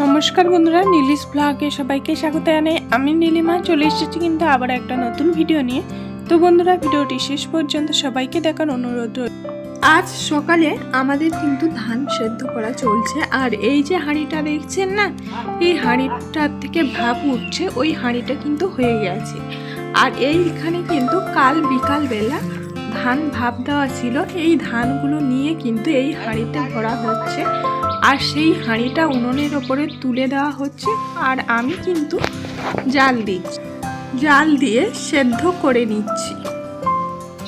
নমস্কার বন্ধুরা, নীলিশ ব্লগে সবাইকে স্বাগত জানাই। আমি নীলিমা চলে এসেছি কিন্তু আবার একটা নতুন ভিডিও নিয়ে। তো বন্ধুরা, ভিডিওটি শেষ পর্যন্ত সবাইকে দেখার অনুরোধ রইল। আজ সকালে আমাদের কিন্তু ধান সেদ্ধ করা চলছে, আর এই যে হাঁড়িটা দেখছেন না, এই হাঁড়িটার থেকে ভাপ উঠছে, ওই হাঁড়িটা কিন্তু হয়ে গেছে। আর এইখানে কিন্তু কাল বিকাল বেলা ধান ভাপ দেওয়া ছিল, এই ধানগুলো নিয়ে কিন্তু এই হাঁড়িতে ভরা হচ্ছে, আর সেই হাঁড়িটা উনুনের ওপরে তুলে দেওয়া হচ্ছে। আর আমি কিন্তু জাল দিয়ে সেদ্ধ করে নিচ্ছি।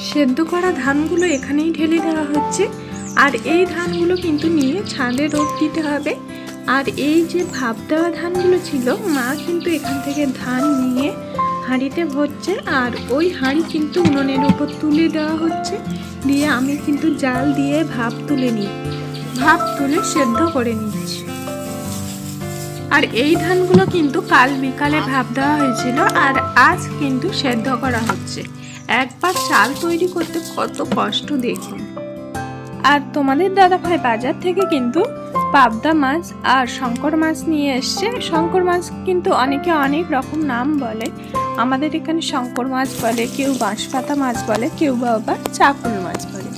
সেদ্ধ করা ধানগুলো এখানেই ঢেলে দেওয়া হচ্ছে, আর এই ধানগুলো কিন্তু নিয়ে ছাদে রোদ দিতে হবে। আর এই যে ভাপ দেওয়া ধানগুলো ছিল, মা কিন্তু এখান থেকে ধান নিয়ে হাঁড়িতে ভরছে, আর ওই হাঁড়ি কিন্তু উনুনের ওপর তুলে দেওয়া হচ্ছে, দিয়ে আমি কিন্তু জাল দিয়ে ভাপ তুলে সেদ্ধ করে নিচ্ছি। আর এই ধানগুলো কিন্তু কাল বিকালে ভাপ দেওয়া হয়েছিল, আর আজ কিন্তু সেদ্ধ করা হচ্ছে। একবার চাল তৈরি করতে কত কষ্ট দেখুন। আর তোমাদের দাদাভাই বাজার থেকে কিন্তু পাবদা মাছ আর শঙ্কর মাছ নিয়ে এসছে। শঙ্কর মাছ কিন্তু অনেকে অনেক রকম নাম বলে, আমাদের এখানে শঙ্কর মাছ বলে, কেউ বাঁশপাতা মাছ বলে, কেউ আবার চাকুল মাছ বলে,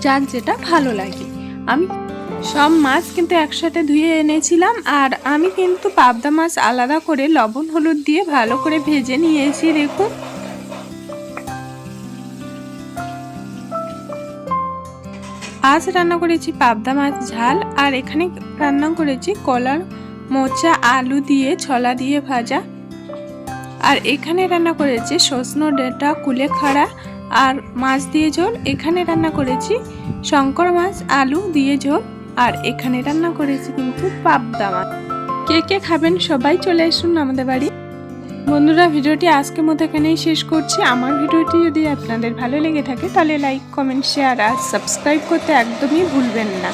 যার যেটা ভালো লাগে। আমি সব মাছ কিন্তু একসাথে ধুয়ে এনেছিলাম, আর আমি কিন্তু পাবদা মাছ আলাদা করে লবণ হলুদ দিয়ে ভালো করে ভেজে নিয়েছি। দেখুন, আজ রান্না করেছি পাবদা মাছ ঝাল, আর এখানে রান্না করেছি কলার মোচা আলু দিয়ে ছলা দিয়ে ভাজা, আর এখানে রান্না করেছি সজনে ডাঁটা কুলেখাড়া আর মাছ দিয়ে ঝোল। এখানে রান্না করেছি শঙ্কর মাছ আলু দিয়ে ঝোল, আর এখানে রান্না করেছি কিন্তু পাবদা মাছ। কে কে খাবেন সবাই চলে আসুন আমাদের বাড়ি। বন্ধুরা, ভিডিওটি আজকের মতো এখানেই শেষ করছি। আমার ভিডিওটি যদি আপনাদের ভালো লেগে থাকে তাহলে লাইক কমেন্ট শেয়ার আর সাবস্ক্রাইব করতে একদমই ভুলবেন না।